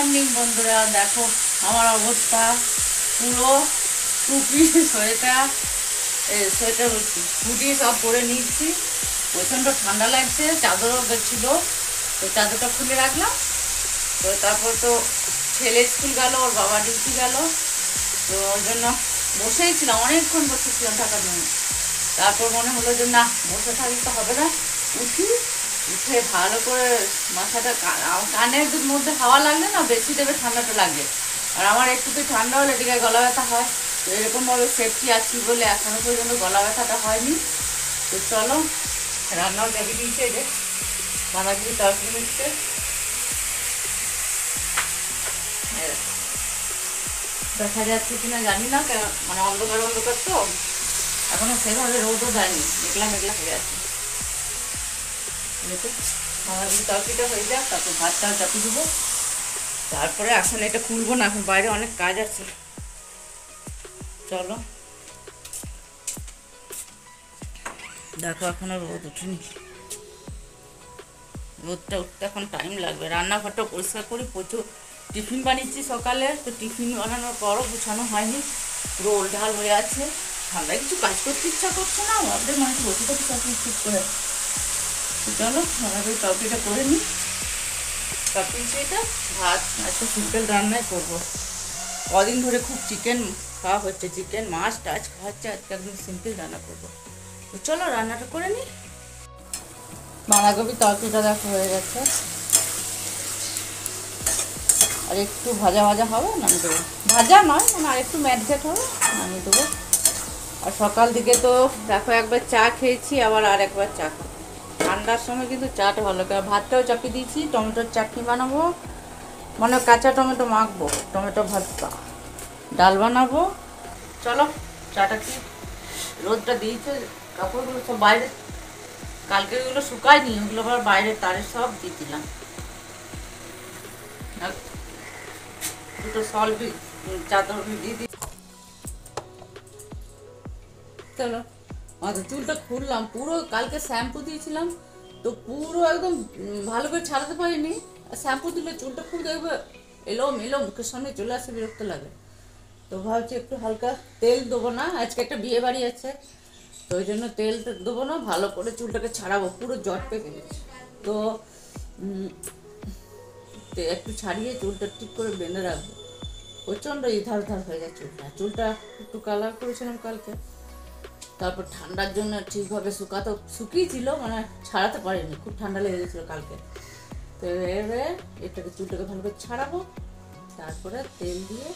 Morning বন্ধুরা, দেখো আমার অবস্থা পুরো টুপি সোয়েটার বলছি হুডি সব পরে নিচ্ছি। প্রচণ্ড ঠান্ডা লাগছে, চাদরও ছিল, তো চাদরটা খুলে রাখলাম। তো তারপর তো ছেলে স্কুল গেল, ওর বাবা ডিউটি গেল, তো ওর জন্য বসেই ছিলাম, অনেকক্ষণ বসেছিলাম থাকার জন্য। তারপর মনে হলো যে না, বসে থাকলে তো হবে না, উঠে ভালো করে মাথাটা কানের মধ্যে হাওয়া লাগলে না বেশি দেবে, ঠান্ডাটা লাগে। আর আমার একটু ঠান্ডা হলে এদিকে গলা ব্যথা হয়, তো এরকমভাবে সেফটি আছি বলে এখনো পর্যন্ত গলা ব্যথাটা হয়নি। তো চলো, রান্নাও দেখে দিয়েছে, যে বাঁধাকপি তরকারি হচ্ছে, দেখা যাচ্ছে কিনা জানি না, মানে অন্ধকার অন্ধকার তো এখনো সেভাবে রোদও দেয়নি, মেঘলা মেঘলা হয়ে আছে। বাঁধাকপি তরকারিটা হয়ে যাক, তারপর ভাতটাও চাপিয়ে দেবো। তারপরে এখন এটা খুলবো না, এখন বাইরে অনেক কাজ আছে। চলো, দেখো এখনো রোদ উঠেনি, রোদটা উঠতে এখন টাইম লাগবে। রান্নাঘরটা পরিষ্কার করি, প্রচুর টিফিন বানিয়েছি সকালে, তো টিফিন বানানোর পরও গুছানো হয়নি, পুরো ওলঢাল হয়ে আছে। ঠান্ডায় কিছু কাজ করতে ইচ্ছা করছে না, আমাদের মানুষ বসে থাকি সব ঠিক করে। তো চলো আমাদের তরকারিটা করে নিই। তরকারিটা ভাত একটা সিম্পল রান্নাই করবো। কদিন ধরে খুব চিকেন খাওয়া হচ্ছে, চিকেন মাছ টাছ খাওয়া হচ্ছে, আজকে একদম সিম্পল রান্না করবো। তো চলো রান্নাটা করে নিই। বাঁধাকপি তরকারিটা দেখো হয়ে গেছে, আর একটু ভাজা ভাজা হবে, নামিয়ে দেবো। ভাজা নয়, মানে আর একটু ম্যাটঘেট হবে, নামিয়ে দেবো। আর সকাল দিকে তো দেখো একবার চা খেয়েছি, আবার আর একবার চা খাবো। ঠান্ডার সময় কিন্তু চাটা ভালো লাগে। ভাতটাও চাপিয়ে দিয়েছি, টমেটোর চাটনি বানাবো, মানে কাঁচা টমেটো মাখবো, টমেটো ভর্তা, ডাল বানাবো। চলো চাটা কি, রোদটা দিয়েছে, কাপড়গুলো সব বাইরে, কালকে ওগুলো শুকায়নি, ওগুলো আবার বাইরে তারে সব দিয়ে দিলাম। দুটো সল চাদর দিয়ে দিই। চলো চুলটা খুললাম, পুরো কালকে শ্যাম্পু দিয়েছিলাম, তো পুরো একদম ভালো করে ছাড়াতে পারিনি। আর শ্যাম্পু দিলে চুলটা খুব দেখবে এলো মুখের সামনে চলে আসে, বিরক্ত লাগে। তো ভাবছি একটু হালকা তেল দেবো না, আজকে একটা বিয়ে বাড়ি আছে, তো ওই জন্য তেল দেবো না, ভালো করে চুলটাকে ছাড়াবো, পুরো জট পেকে গেছে। তো একটু ছাড়িয়ে চুলটা ঠিক করে বেঁধে রাখবো। প্রচণ্ড ইধার উধার হয়ে যায় চুলটা একটু কালার করেছিলাম কালকে, তারপর ঠান্ডার জন্য ঠিকভাবে শুকিয়েছিল, মানে ছাড়াতে পারিনি, খুব ঠান্ডা লেগে গেছিলো কালকে। তো এবারে এটাকে চুলটাকে ভালো করে ছাড়াবো, তারপরে তেল দিয়ে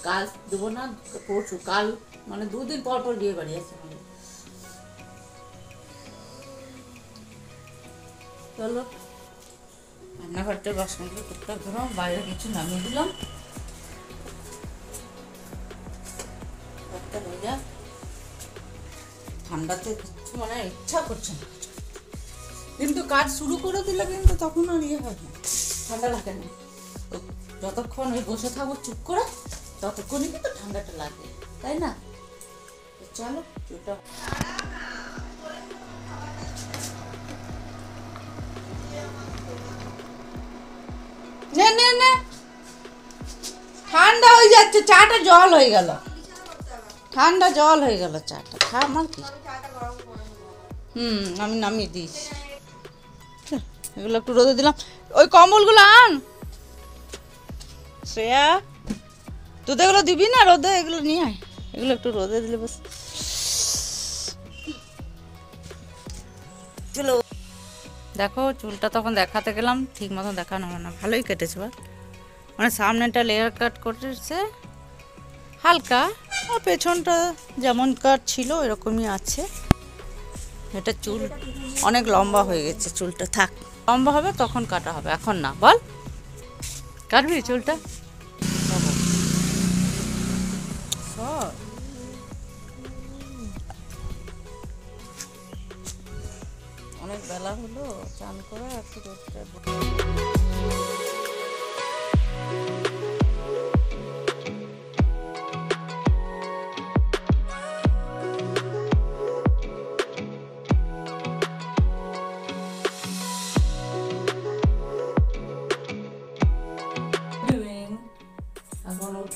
কাল দেবো না, পরশু কাল মানে দুদিন পর পর বিয়ে বাড়ি আছে আমাদের। চলো রান্নাঘরটা বাসনগুলো টুকটাক ধরো, বাইরে কিছু নামিয়ে দিলাম, হয়ে যাক। ঠান্ডাতে কিছু মানে ইচ্ছা করছে না, কিন্তু কাজ শুরু করে দিলে কিন্তু তখন আর ইয়ে হয় না, ঠান্ডা লাগে না। তো যতক্ষণ ওই বসে থাকবো চুপ করে, ততক্ষণই কিন্তু ঠান্ডাটা লাগে, তাই না? চলো চুলটা নে ঠান্ডা হয়ে যাচ্ছে, চাটা জল হয়ে গেল, ঠান্ডা জল হয়ে গেল চাটা, খা আমার কি। আমি নামিয়ে দিয়েছি, এগুলো একটু রোদে দিলাম। ওই কম্বলগুলো আন শ্রেয়া, তুই তো এগুলো দিবি না রোদে, এগুলো নিয়ে আয়, এগুলো একটু রোদে দিলে বস। চলো দেখো, চুলটা তখন দেখাতে গেলাম, ঠিক মতন দেখানো হয় না, ভালোই কেটেছে, মানে সামনেটা লেয়ার কাট করেছে হালকা, আর পেছনটা যেমন কাট ছিল এরকমই আছে। এটা চুল অনেক লম্বা হয়ে গেছে, চুলটা থাক, লম্বা হবে তখন কাটা হবে, এখন না। বল কাটবি চুলটা? অনেক বেলা হলো, চান করে একটু রোদটা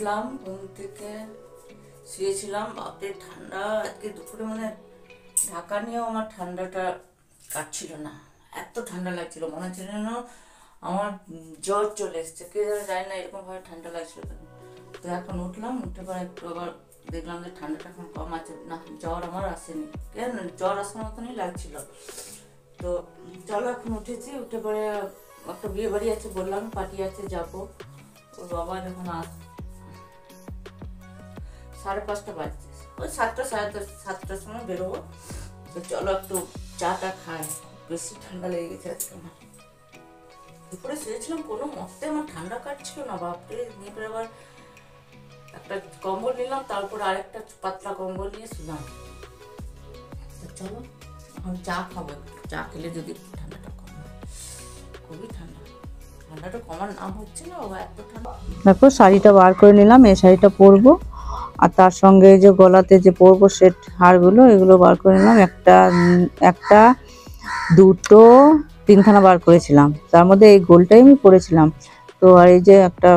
উঠলাম ঘুম থেকে, শুয়েছিলাম। বাপরে ঠান্ডা, আজকে দুপুরে মানে ঢাকা নিয়েও আমার ঠান্ডাটা কাটছিল না, এত ঠান্ডা লাগছিল, মনে হচ্ছিল যেন আমার জ্বর চলে এসছে। কে জানি না এরকমভাবে ঠান্ডা লাগছিল কেন। তো এখন উঠলাম, উঠে পরে একটু আবার দেখলাম যে ঠান্ডাটা এখন কম আছে, না জ্বর আমার আসেনি, কেন জ্বর আসার মতনই লাগছিল। তো চলো এখন উঠেছি, উঠে পরে একটা বিয়ে বাড়ি আছে বললাম, পার্টি আছে যাবো। ওর বাবা যখন 5:30 বাজছে, ওই 7টা সাড়ে 7টার সময় বেরোবো। তো চলো একটু চাটা খাই, বেশি ঠান্ডা লেগে গেছে আজকে আমার। দুপুরে শুয়েছিলাম কোনো মতে আমার ঠান্ডা কাটছিল না, বাপরে। নিয়ে আবার একটা কম্বল নিলাম, তারপর আরেকটা পাতলা কম্বল নিয়ে শুলাম। চলো এখন চা খাবো, চা খেলে যদি ঠান্ডাটা কমে। খুবই ঠান্ডা, ঠান্ডাটা কমার নাম হচ্ছে না বাবা, এত ঠান্ডা। দেখো শাড়িটা বার করে নিলাম, এই শাড়িটা পরবো, আর তার সঙ্গে যে গলাতে যে পরবো সেট হারগুলো, এগুলো বার করে নিলাম। একটা দুটো তিনখানা বার করেছিলাম, তার মধ্যে এই গোলটাই আমি পরেছিলাম। তো আর এই যে একটা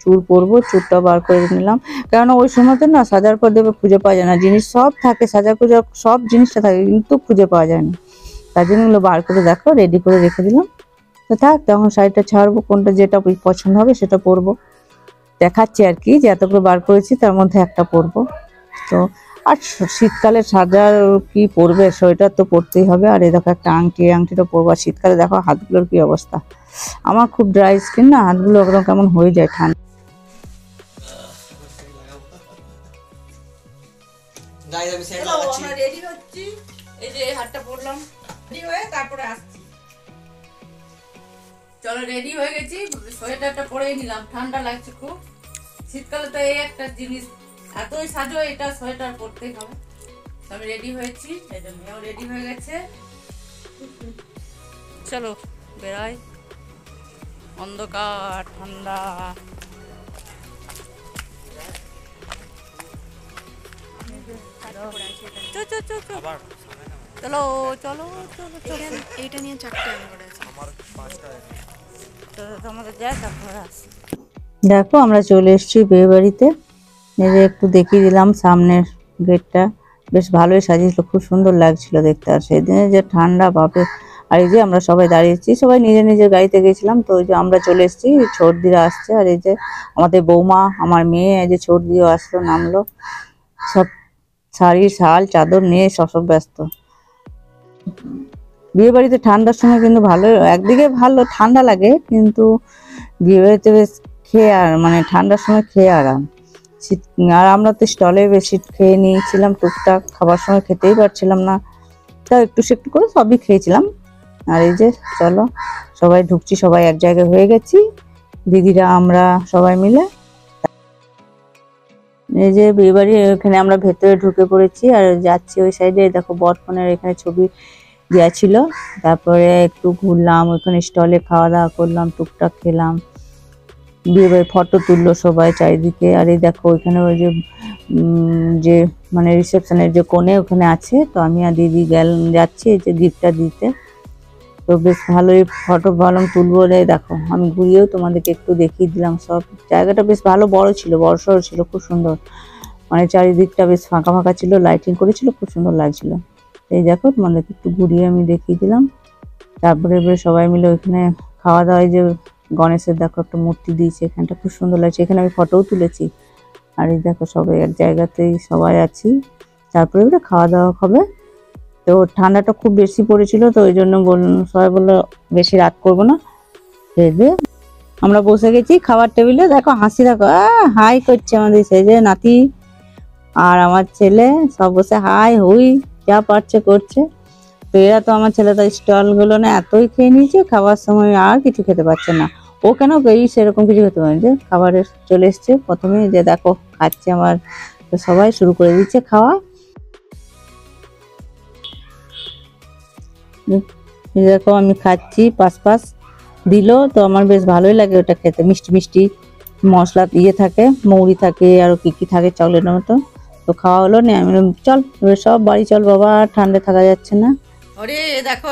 চুর পরবো, চুরটা বার করে নিলাম। কেননা ওই সময়তে না সাজার পর দেবে খুঁজে পাওয়া যায় না, জিনিস সব থাকে, সাজা খুঁজা সব জিনিসটা থাকে কিন্তু খুঁজে পাওয়া যায় না। তার জন্য এগুলো বার করে দেখো রেডি করে রেখে দিলাম। তো থাক, তখন শাড়িটা ছাড়বো, কোনটা যেটা পছন্দ হবে সেটা পরবো। দেখাচ্ছি আর কি যে এতগুলো বার করেছি তার মধ্যে একটা পরবো। তো আর শীতকালে সাজার কি পরবে, সোয়েটার তো পরতেই হবে। আর এই দেখো একটা আংটিটা পরবো। আর শীতকালে দেখো হাতগুলোর কি অবস্থা, আমার খুব ড্রাই স্কিন না, হাতগুলো একদম কেমন হয়ে যায় ঠান্ডা। রেডি হচ্ছি, এই যে হাতটা পরলাম, রেডি হয়ে তারপরে আসছি। চলো রেডি হয়ে গেছি, সোয়েটারটা পরেই নিলাম, ঠান্ডা লাগছে খুব। শীতকালে তো এই একটা জিনিস, এতই সাজো এটা সোয়েটার পরতেই হবে। আমি রেডি হয়েছি, এই যে মেয়েও রেডি হয়ে গেছে। চলো বেড়াই, অন্ধকার ঠান্ডা। চলো চলো চলো, এইটা নিয়ে 4টে আমি করে আছি, আমার 5টা। তো তোমাদের যাই তারপরে আসি। দেখো আমরা চলে এসেছি বিয়ে বাড়িতে। এই যে একটু দেখিয়ে দিলাম সামনের গেটটা, বেশ ভালোই সাজিয়েছিল, খুব সুন্দর লাগছিল দেখতে। আর সেদিনে যে ঠান্ডা বাপরে। আর এই যে আমরা সবাই দাঁড়িয়েছি, সবাই নিজের নিজের গাড়িতে গেছিলাম। তো ওই যে আমরা চলে এসেছি, ছোটদিরা আসছে। আর এই যে আমাদের বৌমা, আমার মেয়ে, এই যে ছোটদিও আসলো, নামলো। সব শাড়ি শাল চাদর নিয়ে সব ব্যস্ত। বিয়ে বাড়িতে ঠান্ডার সময় কিন্তু ভালো, একদিকে ভালো ঠান্ডা লাগে, কিন্তু বিয়ে বাড়িতে বেশ খেয়ে আর মানে ঠান্ডার সময় খেয়ে আরাম। শীত আর আমরা তো স্টলে বেশি খেয়ে নিয়েছিলাম, টুকটাক খাবার সময় খেতেই পারছিলাম না, তাও একটু একটু করে সবই খেয়েছিলাম। আর এই যে চলো সবাই ঢুকছি, সবাই এক জায়গায় হয়ে গেছি, দিদিরা আমরা সবাই মিলে। এই যে বিয়ে বাড়ি, এখানে আমরা ভেতরে ঢুকে পড়েছি আর যাচ্ছি ওই সাইডে। দেখো বরকনের এখানে ছবি দেওয়া ছিল, তারপরে একটু ঘুরলাম, ওইখানে স্টলে খাওয়া দাওয়া করলাম, টুকটাক খেলাম, বিয়ে বাড়ি ফটো তুললো সবাই চারিদিকে। আর এই দেখো ওইখানে ওই যে মানে রিসেপশনের যে কোণে ওখানে আছে, তো আমি আর দিদি যাচ্ছি এই যে গিফটটা দিতে। তো বেশ ভালোই ফটো ভালো তুলবো। দেখো আমি ঘুরিয়েও তোমাদেরকে একটু দেখিয়ে দিলাম, সব জায়গাটা বেশ ভালো বড় ছিল, বড়সড় ছিল, খুব সুন্দর, মানে চারিদিকটা বেশ ফাঁকা ফাঁকা ছিল, লাইটিং করেছিল, খুব সুন্দর লাগছিল। এই দেখো তোমাদেরকে একটু ঘুরিয়ে আমি দেখিয়ে দিলাম। তারপরে এবারে সবাই মিলে ওইখানে খাওয়া দাওয়ায় যে গণেশের দেখো একটা মূর্তি দিয়েছে, এখানটা খুব সুন্দর লাগছে, এখানে আমি ফটোও তুলেছি। আর এই দেখো সবাই এক জায়গাতেই সবাই আছি, তারপরে এবারে খাওয়া দাওয়া হবে। তো ঠান্ডাটা খুব বেশি পড়েছিল, তো ওই জন্য সবাই বললো বেশি রাত করবো না। আমরা বসে গেছি খাবার টেবিলে, দেখো হাসি, দেখো হাই করছে আমাদের সেই যে নাতি আর আমার ছেলে, সব বসে হাই হুই যা পারছে করছে। তো এরা তো আমার ছেলে তো স্টল গুলো না এতই খেয়ে নিয়েছে, খাবার সময় আর কিছু খেতে পারছে না। ও কেন এই সেরকম কিছু খেতে পারে, যে খাবারের চলে এসছে প্রথমে, যে দেখো খাচ্ছে আমার। তো সবাই শুরু করে দিচ্ছে খাওয়া। দেখো আমি খাচ্ছি, পাশ দিল, তো আমার বেশ ভালোই লাগে ওটা খেতে, মিষ্টি মিষ্টি মশলা দিয়ে থাকে, মৌরি থাকে, আর কি কি থাকে চকলেটের মতো। তো খাওয়া হলো না, আমি চল এবার সব বাড়ি চল বাবা, ঠান্ডা থাকা যাচ্ছে না। ওরে দেখো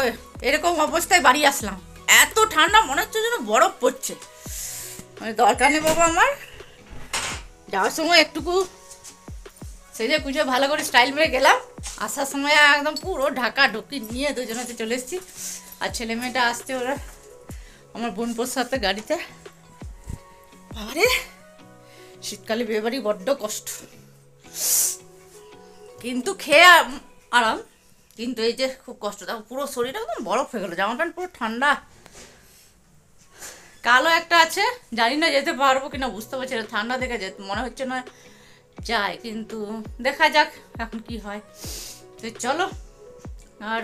এরকম অবস্থায় বাড়ি আসলাম, এত ঠান্ডা মনে হচ্ছে যেন বরফ পড়ছে। মানে দরকার নেই বাবা আমার, যাওয়ার সময় একটুকু সেজে কুজে ভালো করে স্টাইল মেরে গেলাম, আসার সময় একদম পুরো ঢাকা ঢুকি নিয়ে দুজনেতে চলে এসেছি। আর ছেলে মেয়েটা আসছে ওরা আমার বোনপোর সাথে গাড়িতে। বাবারে শীতকালে বিয়ে বাড়ি বড্ড কষ্ট, কিন্তু খেয়ে আরাম, কিন্তু এই যে খুব কষ্ট। দেখো পুরো শরীর একদম বরফ হয়ে গেলো, জামা প্যান্ট পুরো ঠান্ডা। কালো একটা আছে, জানি না যেতে পারবো কিনা, বুঝতে পারছি না, ঠান্ডা দেখে যেতে মনে হচ্ছে না যায়, কিন্তু দেখা যাক এখন কি হয়। তো চলো, আর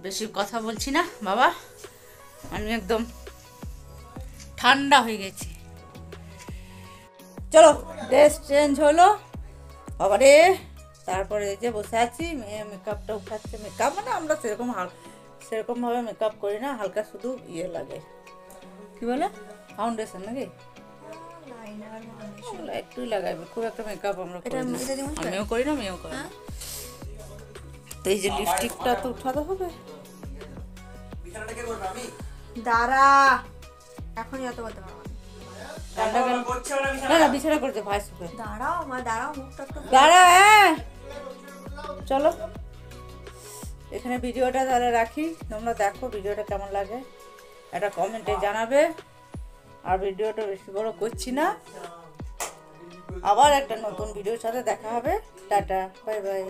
বেশি কথা বলছি না বাবা, আমি একদম ঠান্ডা হয়ে গেছি। চলো ড্রেস চেঞ্জ হলো বাবা রে, তারপরে এই যে বসে আছি, মেয়ে মেকআপটা উঠাচ্ছে। মেকআপ মানে আমরা সেরকমভাবে মেকআপ করি না, হালকা শুধু ইয়ে লাগে, কি বলে ফাউন্ডেশন নাকি একটুই লাগাইবে, খুব একটা মেকআপ আমরা করি না। আমিও করি না, মেয়েও করি না। তো এই যে লিপস্টিকটা তো উঠাতে হবে। দাঁড়া, এখনই অত বলতে পারবো না। না না, বিছানা করতে ভাই সুখে দাঁড়াও মা, দাঁড়াও, মুখটা একটু দাঁড়া। হ্যাঁ চলো, এখানে ভিডিওটা তাহলে রাখি। তোমরা দেখো ভিডিওটা কেমন লাগে, একটা কমেন্টে জানাবে। আর ভিডিওটা বেশি বড় করছি না, আবার একটা নতুন ভিডিওর সাথে দেখা হবে। Tata, bye bye.